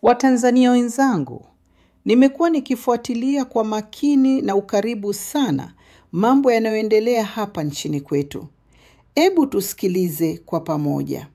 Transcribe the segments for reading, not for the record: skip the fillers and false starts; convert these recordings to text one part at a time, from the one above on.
Watanzania wenzangu, nimekuwa nikifuatilia kwa makini na ukaribu sana mambo yanayoendelea hapa nchini kwetu. Hebu tusikilize kwa pamoja.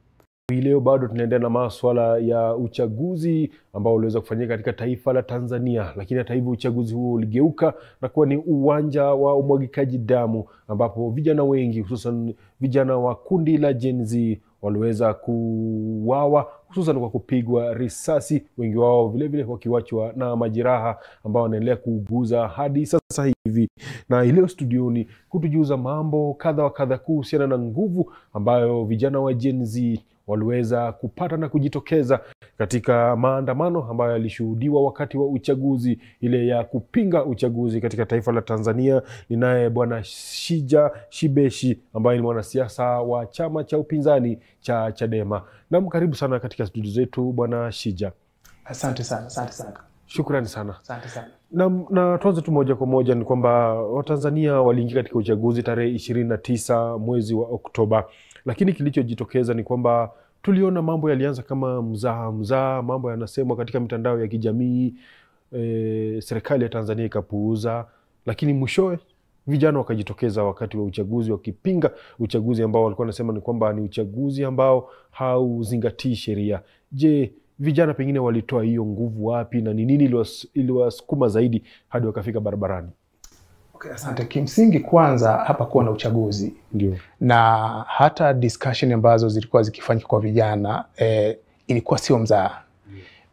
Hii leo bado tunaendelea na masuala ya uchaguzi ambao uliweza kufanyika katika taifa la Tanzania, lakini hata hivyo uchaguzi huo uligeuka na kuwa ni uwanja wa umwagikaji damu, ambapo vijana wengi hususan vijana wa kundi la Gen Z waliweza kuuawa hususan kwa kupigwa risasi, wengi wao vile vile wakiwachwa na majeraha ambao wanaendelea kuuguza hadi sasa hivi. Na leo studioni kutujuza mambo kadha wa kadha kuhusiana na nguvu ambayo vijana wa Gen Z waliweza kupata na kujitokeza katika maandamano ambayo yalishuhudiwa wakati wa uchaguzi ile ya kupinga uchaguzi katika taifa la Tanzania. Ninaye bwana Shija Shibeshi ambaye ni mwanasiasa wa chama cha upinzani cha Chadema. Na karibu sana katika studio zetu bwana Shija. Asante sana. Shukrani sana. Asante sana. Na tuanze tu moja kwa moja ni kwamba Watanzania waliingia katika uchaguzi tarehe 29 mwezi wa Oktoba. Lakini kilichojitokeza ni kwamba tuliona mambo yalianza kama mzaha, mambo yanasemwa katika mitandao ya kijamii, serikali ya Tanzania ikapuuza, lakini mwishowe vijana wakajitokeza wakati wa uchaguzi wakipinga uchaguzi ambao walikuwa wanasema ni kwamba ni uchaguzi ambao hauzingatii sheria. Je, vijana pengine walitoa hiyo nguvu wapi na ni nini iliwasukuma zaidi hadi wakafika barabarani? Okay, asante. Kimsingi kwanza hapa kuwa na uchaguzi. Ndio. Na hata discussion ambazo zilikuwa zikifanyika kwa vijana ilikuwa sio mzaha.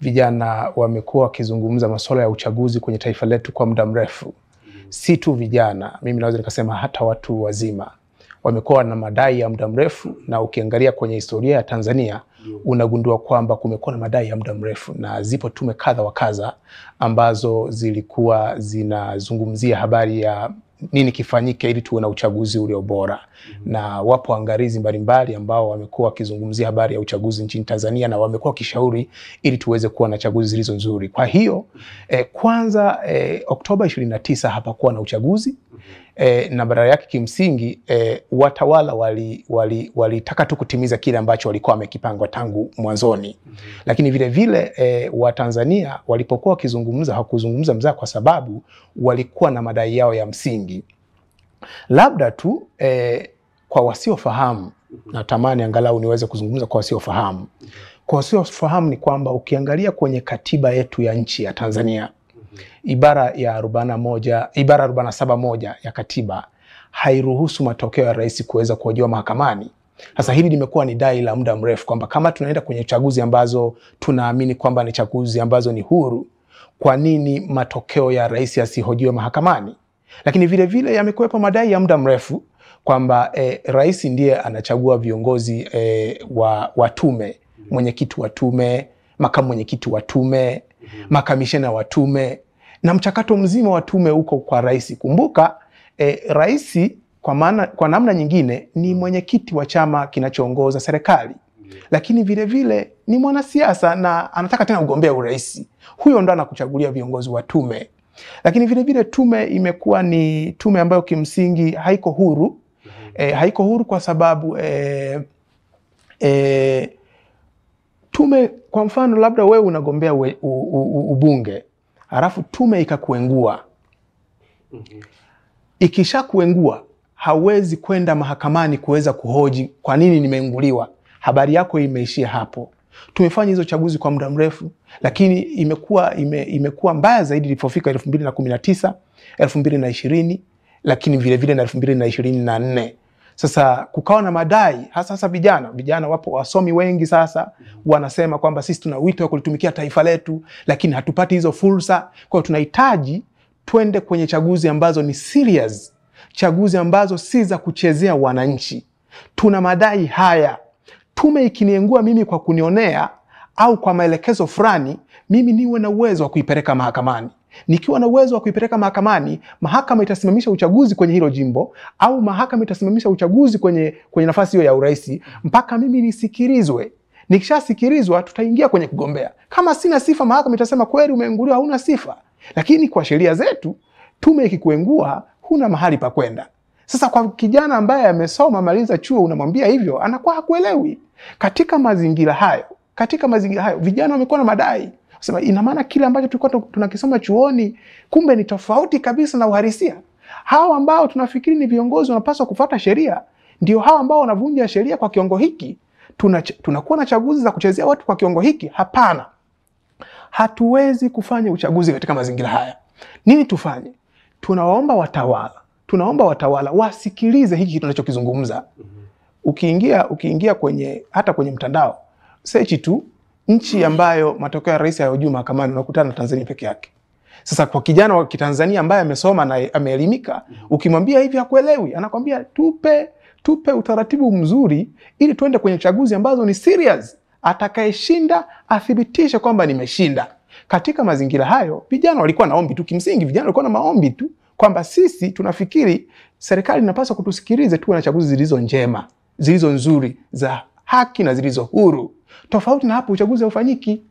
Vijana wamekuwa wakizungumza masuala ya uchaguzi kwenye taifa letu kwa muda mrefu. Si tu vijana, mimi naweza nikasema hata watu wazima wamekuwa na madai ya muda mrefu, na ukiangalia kwenye historia ya Tanzania unagundua kwamba kumekuwa na madai ya muda mrefu, na zipo tume kadha wa kadha ambazo zilikuwa zinazungumzia habari ya nini kifanyike ili tuwe na uchaguzi ulio bora. Na wapo angalizi mbalimbali ambao wamekuwa wakizungumzia habari ya uchaguzi nchini Tanzania, na wamekuwa wakishauri ili tuweze kuwa na chaguzi zilizo nzuri. Kwa hiyo kwanza Oktoba 29 hapakuwa na uchaguzi. Na badala yake kimsingi watawala walitaka tu kutimiza kile ambacho walikuwa wamekipanga tangu mwanzoni. Lakini vile vile Watanzania walipokuwa wakizungumza hakuzungumza mzaha, kwa sababu walikuwa na madai yao ya msingi. Labda tu kwa wasiofahamu, natamani angalau niweze kuzungumza kwa wasiofahamu. Kwa wasiofahamu ni kwamba ukiangalia kwenye katiba yetu ya nchi ya Tanzania, ibara ya 47(1) ya katiba hairuhusu matokeo ya rais kuweza kuhojiwa mahakamani. Sasa hili limekuwa ni dai la muda mrefu kwamba kama tunaenda kwenye chaguzi ambazo tunaamini kwamba ni chaguzi ambazo ni huru, kwa nini matokeo ya rais yasihojiwe mahakamani? Lakini vile vile yamekuwepo madai ya muda mrefu kwamba rais ndiye anachagua viongozi wa tume, mwenyekiti wa tume, makamu mwenyekiti wa tume, makamishena wa tume, na mchakato mzima wa tume uko kwa rais. Kumbuka rais kwa namna nyingine ni mwenyekiti wa chama kinachoongoza serikali, lakini vile vile ni mwanasiasa na anataka tena ugombea urais. Huyo ndo anakuchagulia viongozi wa tume. Lakini vile vile tume imekuwa ni tume ambayo kimsingi haiko huru. Haiko huru kwa sababu tume, kwa mfano labda wewe unagombea ubunge, halafu tume ikakuengua. Ikisha kuengua, hawezi kwenda mahakamani kuweza kuhoji kwa nini nimeenguliwa. Habari yako imeishia hapo. Tumefanya hizo chaguzi kwa muda mrefu, lakini imekuwa mbaya zaidi ilipofika 2019, 2020, lakini vile vile na 2024. Sasa kukawa na madai hasa vijana wapo wasomi wengi sasa wanasema kwamba sisi tuna wito wa kulitumikia taifa letu, lakini hatupati hizo fursa. Kwa hiyo tunahitaji twende kwenye chaguzi ambazo ni serious, chaguzi ambazo si za kuchezea wananchi. Tuna madai haya. Tume ikiniengua mimi kwa kunionea au kwa maelekezo fulani, mimi niwe na uwezo wa kuipeleka mahakamani. Nikiwa na uwezo wa kuipeleka mahakamani, mahakama itasimamisha uchaguzi kwenye hilo jimbo, au mahakama itasimamisha uchaguzi kwenye nafasi hiyo ya urais mpaka mimi nisikilizwe. Nikishasikilizwa tutaingia kwenye kugombea. Kama sina sifa, mahakama itasema kweli umeenguliwa, hauna sifa. Lakini kwa sheria zetu, tume ikikuengua huna mahali pa kwenda. Sasa kwa kijana ambaye amesoma maliza chuo unamwambia hivyo, anakuwa hakuelewi. Katika mazingira hayo vijana wamekuwa na madai. Sema ina maana kile ambacho tulikuwa tunakisoma chuoni kumbe ni tofauti kabisa na uhalisia. Hao ambao tunafikiri ni viongozi wanapaswa kufuata sheria ndio hao ambao wanavunja sheria kwa kiwango hiki. Tunakuwa na chaguzi za kuchezea watu kwa kiwango hiki? Hapana. Hatuwezi kufanya uchaguzi katika mazingira haya. Nini tufanye? Tunaomba watawala wasikilize hiki tunachokizungumza. Ukiingia hata kwenye mtandao, search tu nchi ambayo matokeo ya rais hayajui mahakamani, unakutana na Tanzania peke yake. Sasa kwa kijana wa Kitanzania ambaye amesoma na ameelimika, ukimwambia hivi hakuelewi, anakwambia tupe utaratibu mzuri ili tuende kwenye chaguzi ambazo ni serious. Atakayeshinda athibitishe kwamba nimeshinda. Katika mazingira hayo, vijana walikuwa na ombi tu, kimsingi vijana walikuwa na maombi tu kwamba sisi tunafikiri serikali inapaswa kutusikilize, tuwe na chaguzi zilizo njema, zilizo nzuri, za haki na zilizo huru. Tofauti na hapo uchaguzi haufanyiki.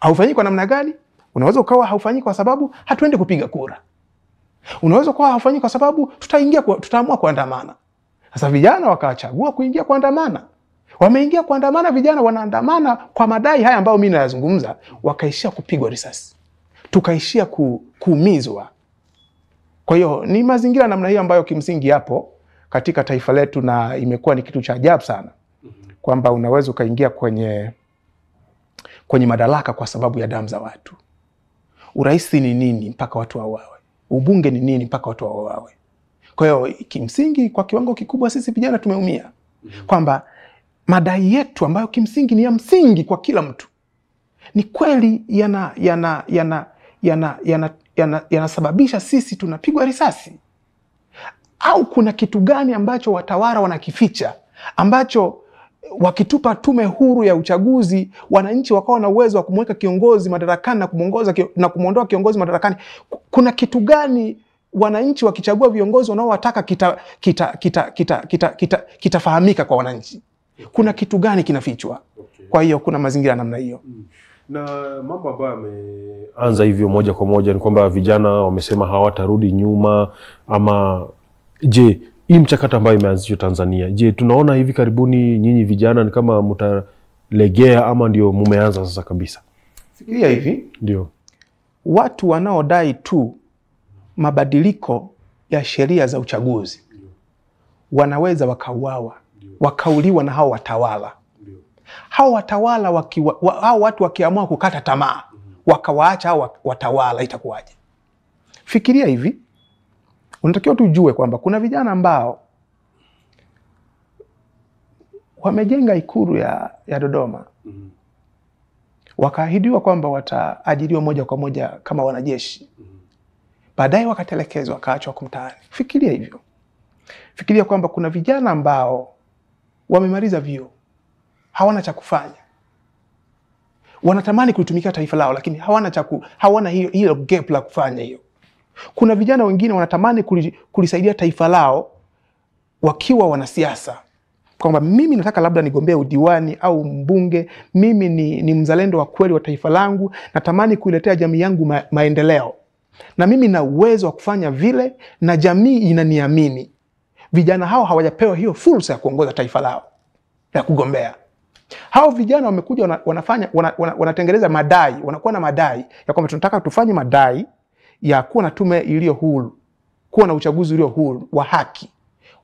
Haufanyiki kwa namna gani? Unaweza ukawa haufanyiki kwa sababu hatuende kupiga kura. Unaweza kuwa haufanyiki kwa sababu tutaamua kuandamana. Sasa vijana wakachagua kuingia kuandamana. Wameingia kuandamana, vijana wanaandamana kwa madai haya ambayo mimi nayazungumza, wakaishia kupigwa risasi. Tukaishia kuumizwa. Kwa hiyo ni mazingira namna hiyo ambayo kimsingi yapo katika taifa letu, na imekuwa ni kitu cha ajabu sana kwamba unaweza ukaingia kwenye madaraka kwa sababu ya damu za watu. Urais ni nini mpaka watu wauawe? Ubunge ni nini mpaka watu wauawe? Kwa hiyo kimsingi kwa kiwango kikubwa sisi vijana tumeumia. Kwamba madai yetu ambayo kimsingi ni ya msingi kwa kila mtu, ni kweli yanasababisha sisi tunapigwa risasi? Au kuna kitu gani ambacho watawala wanakificha, ambacho wakitupa tume huru ya uchaguzi wananchi wakawa na uwezo wa kumweka kiongozi madarakani na kumuondoa kiongozi madarakani? Kuna kitu gani wananchi wakichagua viongozi wanaowataka kitafahamika kwa wananchi? Kuna kitu gani kinafichwa? Kwa hiyo kuna mazingira namna hiyo. Na mambo ambayo yameanza hivyo moja kwa moja ni kwamba vijana wamesema hawatarudi nyuma. Ama je, hii mchakato ambayo imeanzishwa Tanzania, je, tunaona hivi karibuni nyinyi vijana ni kama mtalegea ama ndio mumeanza sasa kabisa? Fikiria hivi, ndio watu wanaodai tu mabadiliko ya sheria za uchaguzi wanaweza wakauawa, wakauliwa na hao watawala. Hao watawala hao watu wakiamua kukata tamaa, wakawaacha hao watawala, itakuwaje? Fikiria hivi, unatakiwa tujue kwamba kuna vijana ambao wamejenga ikulu ya Dodoma. Wakaahidiwa kwamba wataajiriwa moja kwa moja kama wanajeshi. Baadaye wakatelekezwa, wakaachwa kumtaani. Fikiria hivyo. Fikiria kwamba kuna vijana ambao wamemaliza vyuo, hawana cha kufanya. Wanatamani kuitumikia taifa lao, lakini hawana hiyo gap la kufanya hiyo. Kuna vijana wengine wanatamani kulisaidia taifa lao wakiwa wanasiasa. Kwamba mimi nataka labda nigombea udiwani au mbunge, mimi ni mzalendo wa kweli wa taifa langu, natamani kuiletea jamii yangu maendeleo. Na mimi na uwezo wa kufanya vile, na jamii inaniamini. Vijana hao hawajapewa hiyo fursa ya kuongoza taifa lao, ya kugombea. Hao vijana wamekuja wanatengeneza madai, wanakuwa na madai ya kwamba tunataka tufanye madai ya kuwa na tume iliyo huru, kuwa na uchaguzi ulio huru wa haki,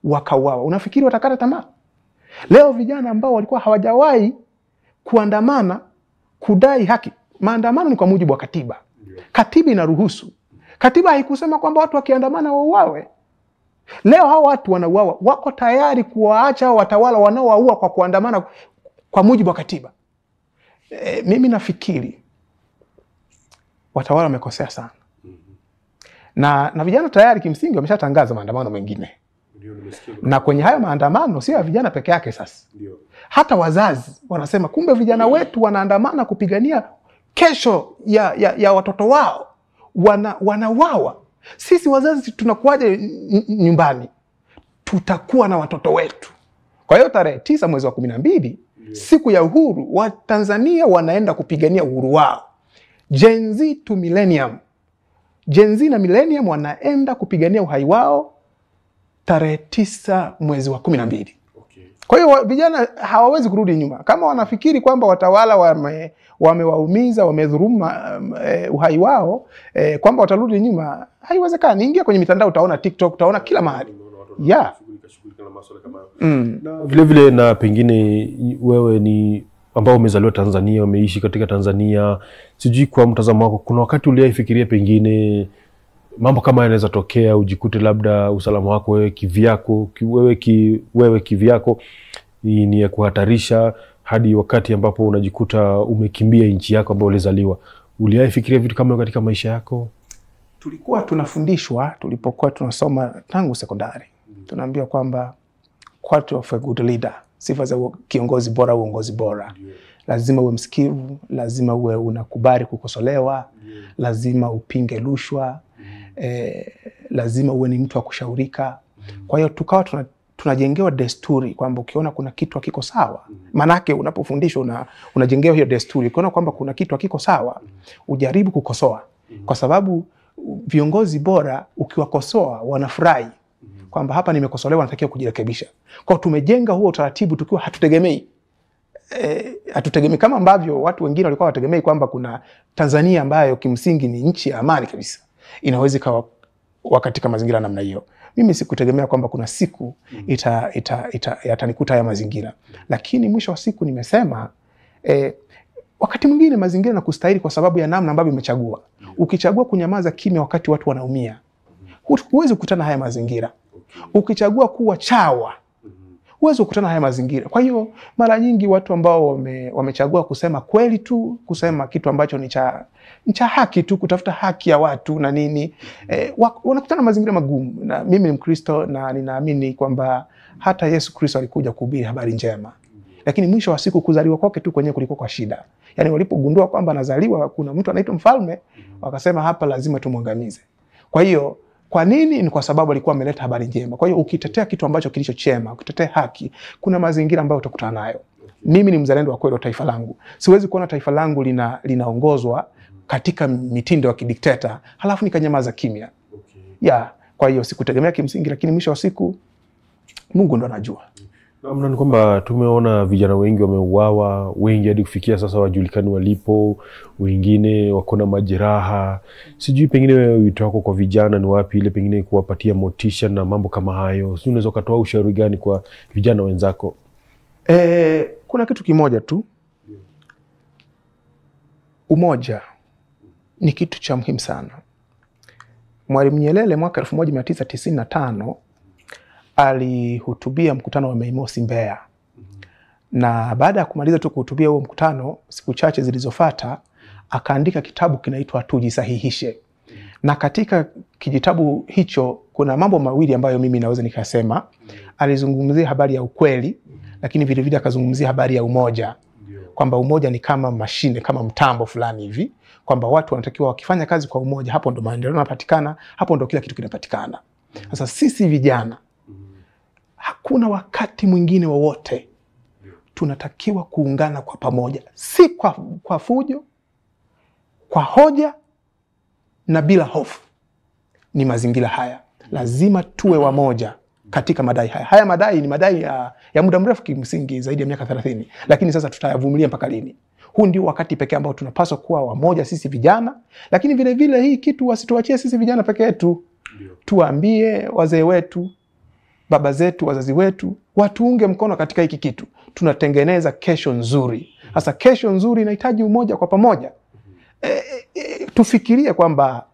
wakauawa. Unafikiri watakata tamaa? Leo vijana ambao walikuwa hawajawahi kuandamana kudai haki, maandamano ni kwa mujibu wa katiba. Katiba inaruhusu. Katiba haikusema kwamba watu wakiandamana wauawe. Leo hao watu wanauawa, wako tayari kuwaacha watawala wanaowaua kwa kuandamana kwa mujibu wa katiba. Mimi nafikiri watawala wamekosea sana. Na vijana tayari kimsingi wameshatangaza maandamano mengine. Na kwenye hayo maandamano sio ya vijana peke yake sasa. Hata wazazi wanasema kumbe vijana wetu wanaandamana kupigania kesho ya watoto wao, wanauawa. Sisi wazazi tunakuwaje nyumbani? Tutakuwa na watoto wetu. Kwa hiyo tarehe 9 mwezi wa 12, siku ya uhuru, wa Tanzania wanaenda kupigania uhuru wao. Gen Z to Millennium. Gen Z na Millennium wanaenda kupigania uhai wao tarehe 9 mwezi wa 12. Kwa hiyo vijana hawawezi kurudi nyuma. Kama wanafikiri kwamba watawala wamewaumiza, wamedhulumu uhai wao, kwamba watarudi nyuma, haiwezekani. Ingia kwenye mitandao utaona TikTok, utaona kila mahali. Yeah. Na vile vile, na pengine wewe ni ambao umezaliwa Tanzania, umeishi katika Tanzania, sijui kwa mtazamo wako, kuna wakati ulifikiria pengine mambo kama yanaweza tokea, ujikute labda usalama wako wewe kivyako, wewe kivyako ni ya kuhatarisha, hadi wakati ambapo unajikuta umekimbia nchi yako ambayo ulizaliwa? Ulifikiria vitu kama katika maisha yako? Tulikuwa tunafundishwa tulipokuwa tunasoma tangu sekondari. Tunaambiwa kwamba quality of a good leader, sifa za kiongozi bora, uongozi bora. Lazima uwe msikivu, lazima uwe unakubali kukosolewa, lazima upinge rushwa, lazima uwe ni mtu wa kushaurika. Kwa hiyo tukawa tunajengewa desturi kwamba ukiona kuna kitu hakiko sawa, manake unapofundishwa unajengewa hiyo desturi, ukiona kwamba kuna kitu hakiko sawa, ujaribu kukosoa, kwa sababu viongozi bora ukiwakosoa wanafurahi kwamba hapa nimekosolewa, natakiwa kujirekebisha. Kwa tumejenga huo utaratibu tukiwa hatutegemei kama ambavyo watu wengine walikuwa wategemei kwamba kuna Tanzania ambayo kimsingi ni nchi ya amani kabisa, inaweza kawa katika mazingira namna hiyo. Mimi sikutegemea kwamba kuna siku yatanikuta haya mazingira, lakini mwisho wa siku nimesema wakati mwingine mazingira na kustahili kwa sababu ya namna ambavyo umechagua. Ukichagua kunyamaza kimya wakati watu wanaumia, huwezi kukutana haya mazingira. Ukichagua kuwa chawa, huwezi kukutana haya mazingira. Kwa hiyo mara nyingi watu ambao wamechagua kusema kweli tu, kusema kitu ambacho ni cha haki tu, kutafuta haki ya watu na nini, wanakutana mazingira magumu. Na mimi ni Mkristo na ninaamini kwamba hata Yesu Kristo alikuja kuhubiri habari njema, lakini mwisho wa siku kuzaliwa kwake tu kwenyewe kulikuwa kwa shida. Yani walipogundua kwamba anazaliwa kuna mtu anaitwa mfalme, wakasema hapa lazima tumwangamize. Kwa hiyo kwa nini? Ni kwa sababu alikuwa ameleta habari njema. Kwa hiyo ukitetea kitu ambacho kilicho chema, ukitetea haki, kuna mazingira ambayo utakutana nayo. Mimi ni mzalendo wa kweli wa taifa langu. Siwezi kuona taifa langu linaongozwa katika mitindo ya kidikteta halafu nikanyamaza kimya. Kwa hiyo sikutegemea kimsingi, lakini mwisho wa siku Mungu ndo anajua. Namna ni kwamba tumeona vijana wengi wameuawa, wengi hadi kufikia sasa wajulikani walipo, wengine wako na majeraha. Sijui pengine wewe wito wako kwa vijana ni wapi, ile pengine kuwapatia motisha na mambo kama hayo? Sijui unaweza kutoa ushauri gani kwa vijana wenzako? Kuna kitu kimoja tu. Umoja ni kitu cha muhimu sana. Mwalimu Nyerere mwaka 1995 alihutubia mkutano wa Mei Mosi Mbeya. Na baada ya kumaliza tu kuhutubia huo mkutano, siku chache zilizofuata akaandika kitabu kinaitwa Tujisahihishe. Na katika kijitabu hicho kuna mambo mawili ambayo mimi naweza nikasema. Alizungumzia habari ya ukweli, lakini vile vile akazungumzia habari ya umoja. Kwamba umoja ni kama mashine, kama mtambo fulani hivi, kwamba watu wanatakiwa wakifanya kazi kwa umoja, hapo ndo maendeleo yanapatikana, hapo ndo kila kitu kinapatikana. Sasa sisi vijana, hakuna wakati mwingine wowote tunatakiwa kuungana kwa pamoja, si kwa fujo, kwa hoja na bila hofu. Ni mazingira haya lazima tuwe wamoja katika madai haya. Haya madai ni madai ya muda mrefu kimsingi, zaidi ya miaka 30, lakini sasa tutayavumilia mpaka lini? Huu ndio wakati pekee ambao tunapaswa kuwa wamoja sisi vijana, lakini vile vile hii kitu wasituachie sisi vijana pekee yetu. Tuambie wazee wetu, baba zetu, wazazi wetu, watuunge mkono katika hiki kitu. Tunatengeneza kesho nzuri. Sasa kesho nzuri inahitaji umoja kwa pamoja. Tufikirie kwamba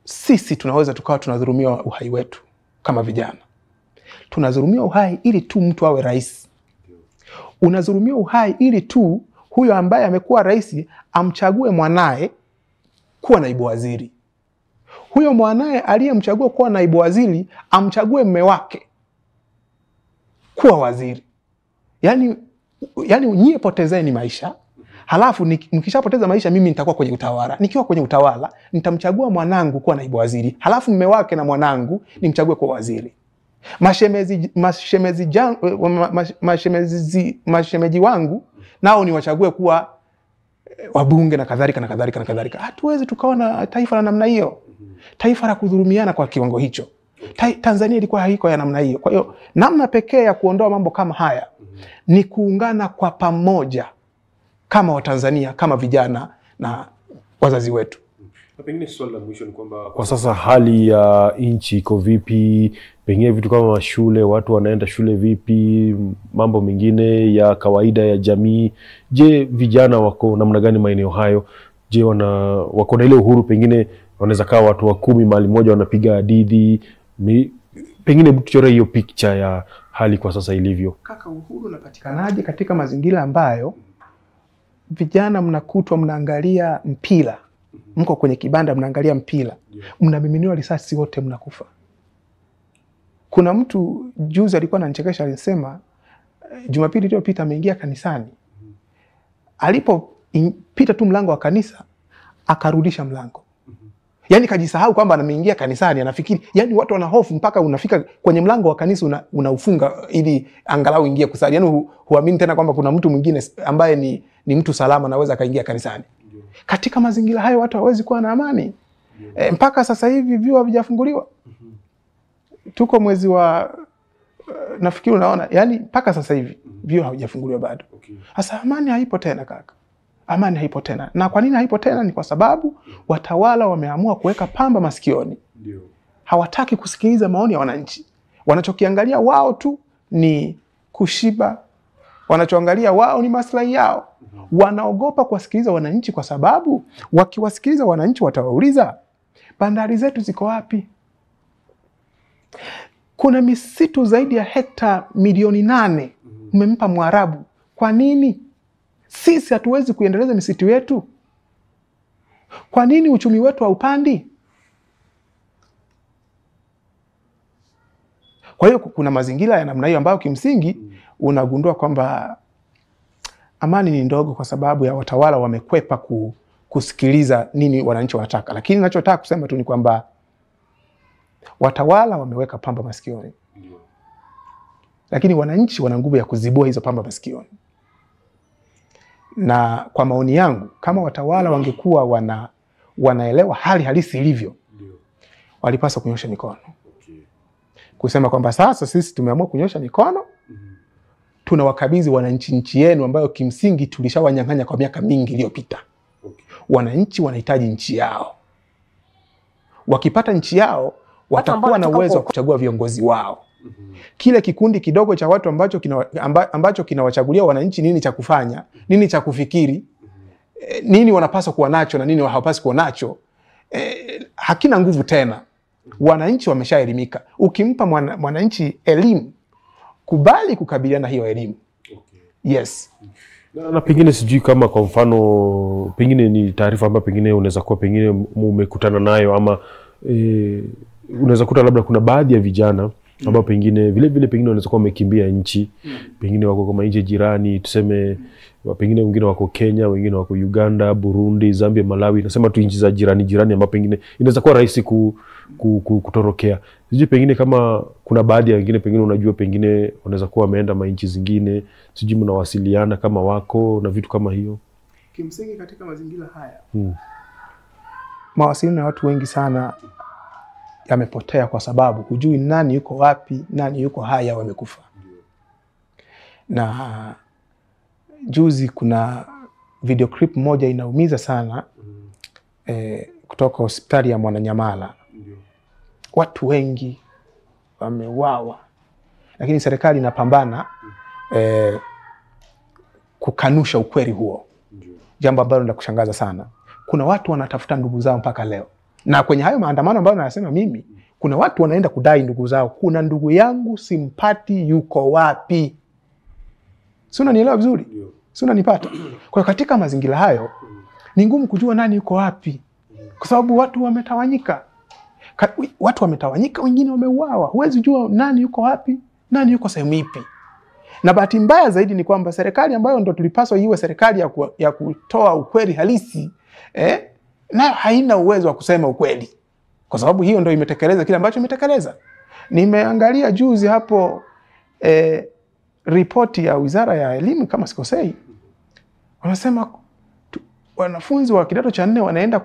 sisi tunaweza tukawa tunadhulumiwa uhai wetu kama vijana. Tunadhulumiwa uhai ili tu mtu awe rais. Unadhulumiwa uhai ili tu huyo ambaye amekuwa rais amchague mwanae kuwa naibu waziri. Huyo mwanae aliyemchagua kuwa naibu waziri amchague mume wake kuwa waziri. Yani nyie potezeni maisha. Halafu nikishapoteza maisha mimi nitakuwa kwenye utawala. Nikiwa kwenye utawala nitamchagua mwanangu kuwa naibu waziri. Halafu mume wake na mwanangu nimchague kuwa waziri. Mashemeji wangu nao niwachague kuwa wabunge na kadhalika na kadhalika na kadhalika. Hatuwezi tukawa na taifa la namna hiyo. Taifa la kudhulumiana kwa kiwango hicho. Tanzania ilikuwa haiko ya namna hiyo. Kwa hiyo namna pekee ya kuondoa mambo kama haya ni kuungana kwa pamoja kama Watanzania, kama vijana na wazazi wetu. Pengine swali la mwisho ni kwamba kwa sasa hali ya nchi iko vipi? Pengine vitu kama shule, watu wanaenda shule vipi? Mambo mengine ya kawaida ya jamii. Je, vijana wako namna gani maeneo hayo? Je, wako na ile uhuru? Pengine wanaweza kaa watu wa 10 mahali moja wanapiga hadithi. Pengine tuchore hiyo picture ya hali kwa sasa ilivyo. Kaka, uhuru unapatikanaje katika mazingira ambayo vijana mnakutwa mnaangalia mpira? Mko kwenye kibanda mnaangalia mpira, mnamiminiwa risasi, wote mnakufa. Kuna mtu juzi alikuwa ananichekesha, alisema Jumapili iliyopita ameingia kanisani. Alipopita tu mlango wa kanisa akarudisha mlango. Yaani kajisahau kwamba ameingia kanisani, anafikiri, yaani watu wana hofu mpaka unafika kwenye mlango wa kanisa unaufunga ili angalau ingie kusali. Yaani huamini tena kwamba kuna mtu mwingine ambaye ni mtu salama anaweza kaingia kanisani. Katika mazingira hayo watu hawezi kuwa na amani. Mpaka sasa hivi vyuo havijafunguliwa. Tuko mwezi wa nafikiri unaona, yani mpaka sasa hivi vyuo havijafunguliwa bado. Sasa amani haipo tena kaka. Amani haipo tena. Na kwa nini haipo tena? Ni kwa sababu watawala wameamua kuweka pamba masikioni. Hawataki kusikiliza maoni ya wananchi. Wanachokiangalia wao tu ni kushiba. Wanachoangalia wao ni maslahi yao. Wanaogopa kuwasikiliza wananchi kwa sababu wakiwasikiliza wananchi watawauliza, bandari zetu ziko wapi? Kuna misitu zaidi ya hekta milioni 8 mmempa Mwarabu. Kwa nini? Sisi hatuwezi kuendeleza misitu yetu? Kwa nini uchumi wetu haupandi? Kwa hiyo kuna mazingira ya namna hiyo ambayo kimsingi unagundua kwamba amani ni ndogo kwa sababu ya watawala wamekwepa kusikiliza nini wananchi wanataka. Lakini ninachotaka kusema tu ni kwamba watawala wameweka pamba masikioni. Lakini wananchi wana nguvu ya kuzibua hizo pamba masikioni. Na kwa maoni yangu, kama watawala wangekuwa wanaelewa hali halisi ilivyo, walipaswa kunyosha mikono. Kusema kwamba sasa sisi tumeamua kunyosha mikono, tunawakabidhi wananchi nchi yenu ambayo kimsingi tulishawanyang'anya kwa miaka mingi iliyopita. Wananchi wanahitaji nchi yao. Wakipata nchi yao, watakuwa na uwezo wa kuchagua viongozi wao. Kile kikundi kidogo cha watu ambacho kinawachagulia wananchi nini cha kufanya, nini cha kufikiri, nini wanapaswa kuwa nacho na nini hawapaswi kuwa nacho, hakina nguvu tena. Wananchi wameshaelimika. Ukimpa mwananchi elimu, kubali kukabiliana hiyo elimu. Yes. Na pengine sijui kama kwa mfano pengine ni taarifa ambayo pengine unaweza kuwa pengine umekutana nayo ama unaweza kuta labda kuna baadhi ya vijana ambao pengine vile pengine wanaweza kuwa wamekimbia nchi, pengine wako kama nje jirani, tuseme pengine wengine wako Kenya, wengine wako Uganda, Burundi, Zambia, Malawi, nasema tu nchi za jirani ambao pengine inaweza kuwa rahisi kutorokea. Sijui pengine kama kuna baadhi ya wengine pengine unajua pengine wanaweza kuwa wameenda nchi zingine, sijui mnawasiliana kama wako na vitu kama hiyo. Kimsingi katika mazingira haya mawasiliano ya watu wengi sana yamepotea kwa sababu hujui nani yuko wapi, nani yuko haya wamekufa. Na juzi kuna video clip moja inaumiza sana kutoka hospitali ya Mwananyamala. Watu wengi wameuawa, lakini serikali inapambana kukanusha ukweli huo. Jambo ambalo la kushangaza sana. Kuna watu wanatafuta ndugu zao mpaka leo. Na kwenye hayo maandamano ambayo nasema mimi, kuna watu wanaenda kudai ndugu zao. Kuna ndugu yangu simpati, yuko wapi? Si unanielewa vizuri? Si unanipata? Kwa katika mazingira hayo ni ngumu kujua nani yuko wapi, kwa sababu watu wametawanyika. Wengine wameuawa. Huwezi jua nani yuko wapi, nani yuko sehemu ipi. Na bahati mbaya zaidi ni kwamba serikali ambayo ndo tulipaswa iwe serikali ya kutoa ukweli halisi, nayo haina uwezo wa kusema ukweli. Kwa sababu hiyo ndo imetekeleza kile ambacho imetekeleza. Nimeangalia juzi hapo ripoti ya Wizara ya Elimu kama sikosei. Wanasema wanafunzi wa kidato cha 4 wanaenda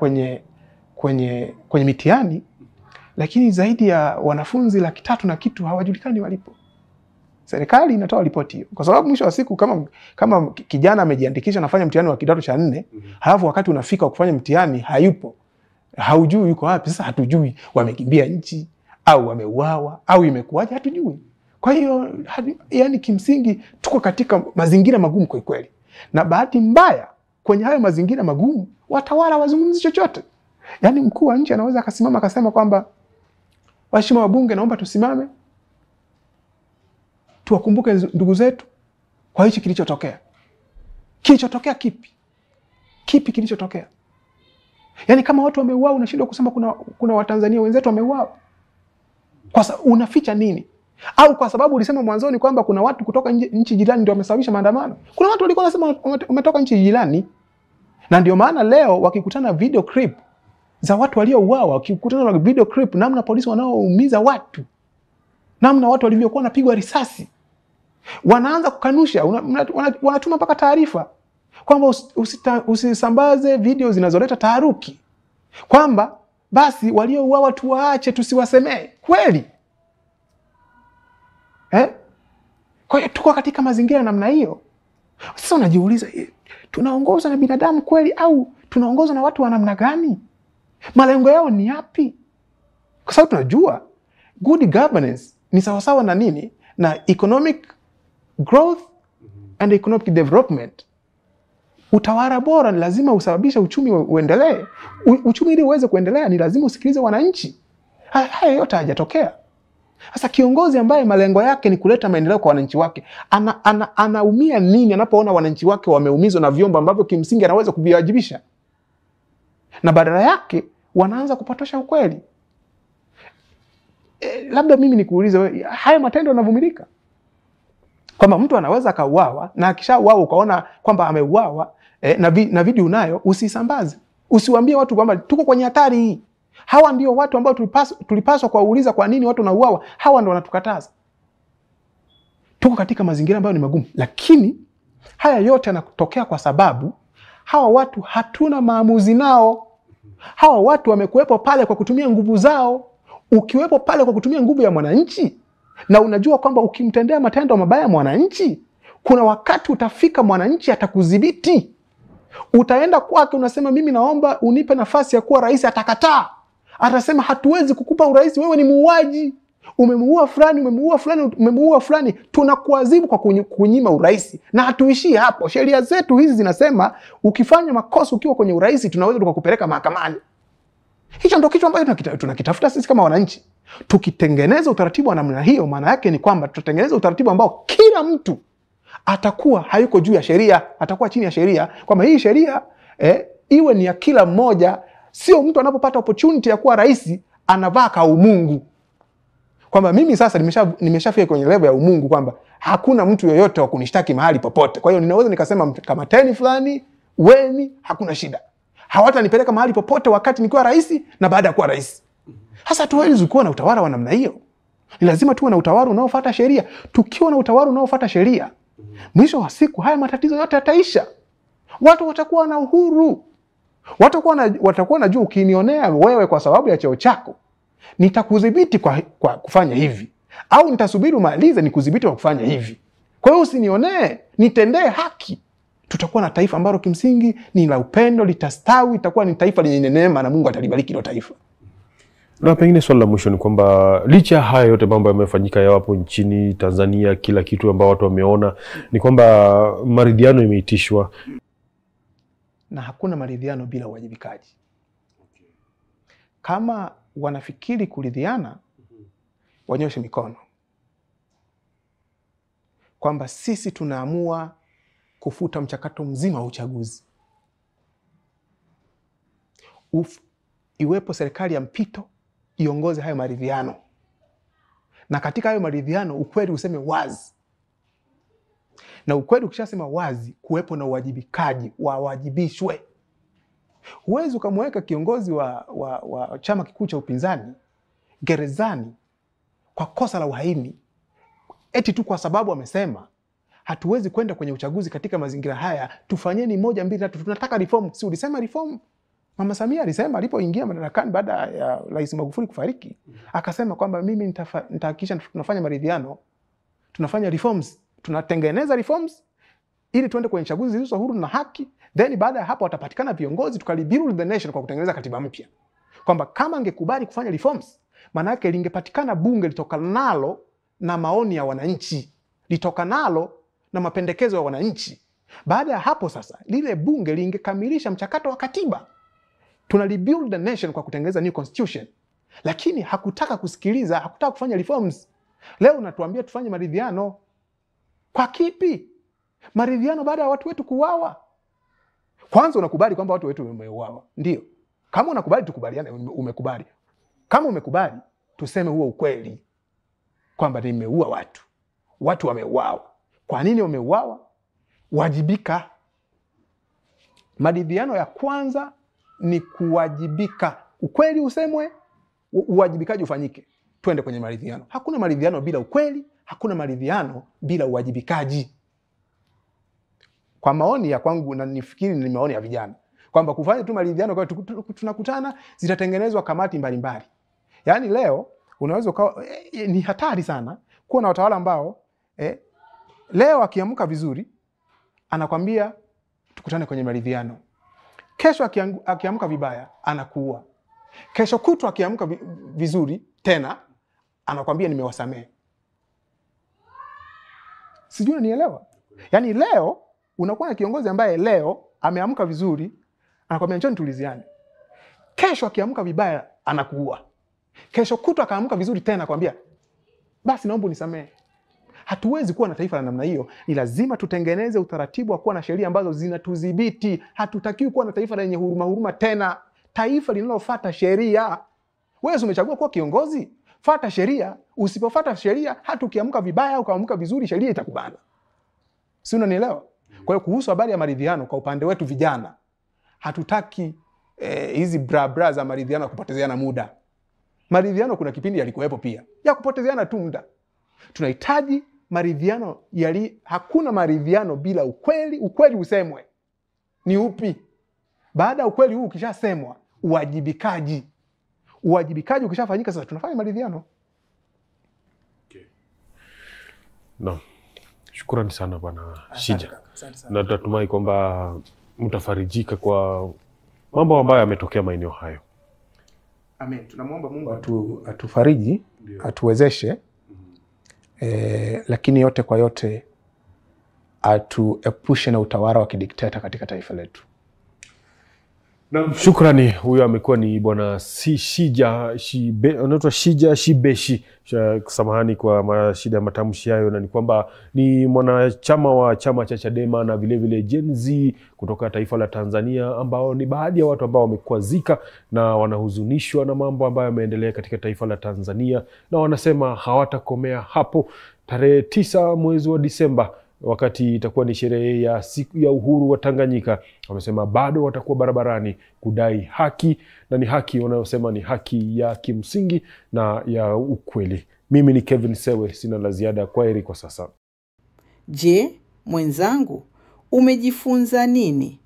kwenye mitihani, lakini zaidi ya wanafunzi 300,000 na kitu hawajulikani walipo. Serikali inatoa ripoti hiyo kwa sababu mwisho wa siku kama kijana amejiandikisha nafanya mtihani wa kidato cha 4, halafu wakati unafika kufanya mtihani hayupo, haujui yuko wapi. Sasa hatujui wamekimbia nchi au wameuawa au imekuwaje, hatujui. Kwa hiyo yani kimsingi tuko katika mazingira magumu kwa kweli, na bahati mbaya kwenye hayo mazingira magumu watawala wazungumzi chochote. Yani mkuu wa nchi anaweza akasimama akasema kwamba waheshimiwa wabunge, naomba tusimame tuwakumbuke ndugu zetu kwa hichi kilichotokea. Kilichotokea kipi? Kipi kilichotokea? Yani kama watu wameuawa unashindwa kusema kuna Watanzania wenzetu wameuawa. Kwa sababu unaficha nini? Au kwa sababu ulisema mwanzoni kwamba kuna watu kutoka nchi jirani ndio wamesababisha maandamano. Kuna watu walikuwa wanasema umetoka nchi jirani. Na ndio maana leo wakikutana video clip za watu waliouawa, wakikutana na video clip namna polisi wanaoumiza watu, namna watu walivyokuwa wanapigwa risasi, wanaanza kukanusha, wanatuma mpaka taarifa kwamba usisambaze video zinazoleta taharuki, kwamba basi waliouawa tuwaache tusiwasemee. Kweli? Kwa hiyo tuko katika mazingira namna hiyo. Sasa unajiuliza, tunaongozwa na binadamu kweli au tunaongozwa na watu wa namna gani? Malengo yao ni yapi? Kwa sababu tunajua good governance ni sawasawa na nini? Na economic growth and economic development. Utawala bora ni lazima usababishe uchumi uendelee. Uchumi ili uweze kuendelea ni lazima usikilize wananchi. Haya yote hayajatokea. Sasa kiongozi ambaye malengo yake ni kuleta maendeleo kwa wananchi wake, anaumia nini anapoona wananchi wake wameumizwa na vyombo ambavyo kimsingi anaweza kuviwajibisha? Na badala yake wanaanza kupotosha ukweli. Labda mimi nikuulize wewe, haya matendo yanavumilika? Kwamba mtu anaweza kauawa na akishauawa ukaona kwamba ameuawa na video unayo, usisambaze. Usiwaambie watu kwamba tuko kwenye hatari hii. Hawa ndio watu ambao tulipaswa kuwauliza kwa nini watu wanauawa. Hawa ndio wanatukataza. Tuko katika mazingira ambayo ni magumu, lakini haya yote yanatokea kwa sababu hawa watu hatuna maamuzi nao. Hawa watu wamekuwepo pale kwa kutumia nguvu zao. Ukiwepo pale kwa kutumia nguvu ya mwananchi, na unajua kwamba ukimtendea matendo mabaya mwananchi, kuna wakati utafika mwananchi atakudhibiti. Utaenda kwake unasema mimi naomba unipe nafasi ya kuwa rais, atakataa. Atasema hatuwezi kukupa urais, wewe ni muuaji. Umemuua fulani, tunakuadhibu kwa kunyima urais. Na hatuishii hapo. Sheria zetu hizi zinasema ukifanya makosa ukiwa kwenye urais tunaweza tukakupeleka mahakamani. Hicho ndio kitu ambacho tunakitafuta sisi kama wananchi. Tukitengeneza utaratibu wa namna hiyo, maana yake ni kwamba tutatengeneza utaratibu ambao kila mtu atakuwa hayuko juu ya sheria, atakuwa chini ya sheria. Kwamba hii sheria iwe ni ya kila mmoja, sio mtu anapopata opportunity ya kuwa rais anavaa ka umungu. Kwamba mimi sasa nimeshafika kwenye level ya umungu kwamba hakuna mtu yoyote wa kunishtaki mahali popote. Kwa hiyo ninaweza nikasema kama teni fulani, weni, hakuna shida. Hawatanipeleka mahali popote wakati nikiwa rais na baada ya kuwa rais. Sasa tuwezi kuwa na utawala wa namna hiyo. Ni lazima tuwe na utawala unaofuata sheria. Tukiwa na utawala unaofuata sheria, mwisho wa siku haya matatizo yote yataisha. Watu watakuwa na uhuru. Watakuwa na juu, ukinionea wewe kwa sababu ya cheo chako, nitakudhibiti kwa kufanya hivi, au nitasubiri umalize nikudhibiti kwa kufanya hivi. Kwa hiyo usinionee, nitendee haki. Tutakuwa na taifa ambalo kimsingi ni la upendo, litastawi, itakuwa ni taifa lenye neema na Mungu atalibariki hilo taifa. Na pengine swali la mwisho ni kwamba licha haya yote mambo yamefanyika yapo nchini Tanzania, kila kitu ambao watu wameona, ni kwamba maridhiano imeitishwa. Na hakuna maridhiano bila uwajibikaji. Kama wanafikiri kuridhiana, wanyoshe mikono. Kwamba sisi tunaamua kufuta mchakato mzima wa uchaguzi. Iwepo serikali ya mpito iongoze hayo maridhiano. Na katika hayo maridhiano ukweli useme wazi. Na ukweli ukishasema wazi, kuwepo na uwajibikaji, wawajibishwe. Huwezi ukamweka kiongozi wa chama kikuu cha upinzani gerezani kwa kosa la uhaini eti tu kwa sababu amesema hatuwezi kwenda kwenye uchaguzi katika mazingira haya, tufanyeni 1, 2, 3, tunataka reform. Si ulisema reform Mama Samia alisema alipoingia madarakani baada ya Rais Magufuli kufariki, akasema kwamba mimi nitahakikisha tunafanya maridhiano, tunafanya reforms, tunatengeneza reforms ili tuende kwenye chaguzi zilizo huru na haki. Then baada ya hapo watapatikana viongozi, tukalibuild the nation kwa kutengeneza katiba mpya. Kwamba kama angekubali kufanya reforms, maana yake lingepatikana bunge litokanalo na maoni ya wananchi, litokanalo na mapendekezo ya wananchi. Baada ya hapo sasa, lile bunge lingekamilisha mchakato wa katiba. Tuna rebuild the nation kwa kutengeneza new constitution. Lakini hakutaka kusikiliza, hakutaka kufanya reforms. Leo unatuambia tufanye maridhiano. Kwa kipi? Maridhiano baada ya watu wetu kuuawa. Kwanza unakubali kwamba watu wetu wameuawa. Ndio. Kama unakubali tukubaliane, umekubali. Kama umekubali, tuseme huo ukweli. Kwamba nimeua watu. Watu wameuawa. Kwa nini wameuawa? Wajibika. Maridhiano ya kwanza ni kuwajibika. Ukweli usemwe, uwajibikaji ufanyike. Twende kwenye maridhiano. Hakuna maridhiano bila ukweli, hakuna maridhiano bila uwajibikaji. Kwa maoni ya kwangu, na nifikiri ni maoni ya vijana, kwamba kufanya tu maridhiano kwa tunakutana, zitatengenezwa kamati mbalimbali. Yaani leo unaweza ni hatari sana kuwa na watawala ambao leo akiamka vizuri anakwambia tukutane kwenye maridhiano. Kesho akiamka vibaya anakuua. Kesho kutwa akiamka vizuri tena anakwambia nimewasamehe. Sijui unanielewa? Yaani leo unakuwa na kiongozi ambaye leo ameamka vizuri anakwambia njoo tuliziane. Kesho akiamka vibaya anakuua. Kesho kutwa akaamka vizuri tena anakwambia basi naomba unisamehe. Hatuwezi kuwa na taifa la namna hiyo. Ni lazima tutengeneze utaratibu wa kuwa na sheria ambazo zinatudhibiti. Hatutakiwi kuwa na taifa lenye huruma tena. Taifa linalofuata sheria. Wewe umechagua kuwa kiongozi, fuata sheria. Usipofuata sheria, hata ukiamka vibaya au ukaamka vizuri, sheria itakubana. Si unanielewa? Kwa hiyo kuhusu habari ya maridhiano, kwa upande wetu vijana, hatutaki hizi bra za maridhiano kupotezeana muda. Maridhiano kuna kipindi yalikuwepo pia ya kupotezeana tu muda. Tunahitaji maridhiano hakuna maridhiano bila ukweli. Ukweli usemwe. Ni upi? Baada ya ukweli huu ukishasemwa, uwajibikaji. Uwajibikaji ukishafanyika, sasa tunafanya maridhiano. Okay. No. Shukrani sana Bwana Shija. Na natumai kwamba mtafarijika kwa mambo ambayo yametokea maeneo hayo. Amen. Tunamwomba Mungu atufariji, atuwezeshe. Lakini yote kwa yote atuepushe na utawala wa kidikteta katika taifa letu. Na shukrani. Huyo amekuwa ni Bwana Shija Shibeshi. Samahani kwa shida ya matamshi hayo, na ni kwamba ni mwanachama wa chama cha Chadema na vile vile Gen Z kutoka taifa la Tanzania, ambao ni baadhi ya watu ambao wamekwazika na wanahuzunishwa na mambo ambayo yameendelea katika taifa la Tanzania, na wanasema hawatakomea hapo. Tarehe 9 mwezi wa Disemba, wakati itakuwa ni sherehe ya siku ya uhuru wa Tanganyika, wamesema bado watakuwa barabarani kudai haki, na ni haki wanayosema ni haki ya kimsingi na ya ukweli. Mimi ni Kevin Sewe, sina la ziada. Kwaheri kwa sasa. Je, mwenzangu, umejifunza nini?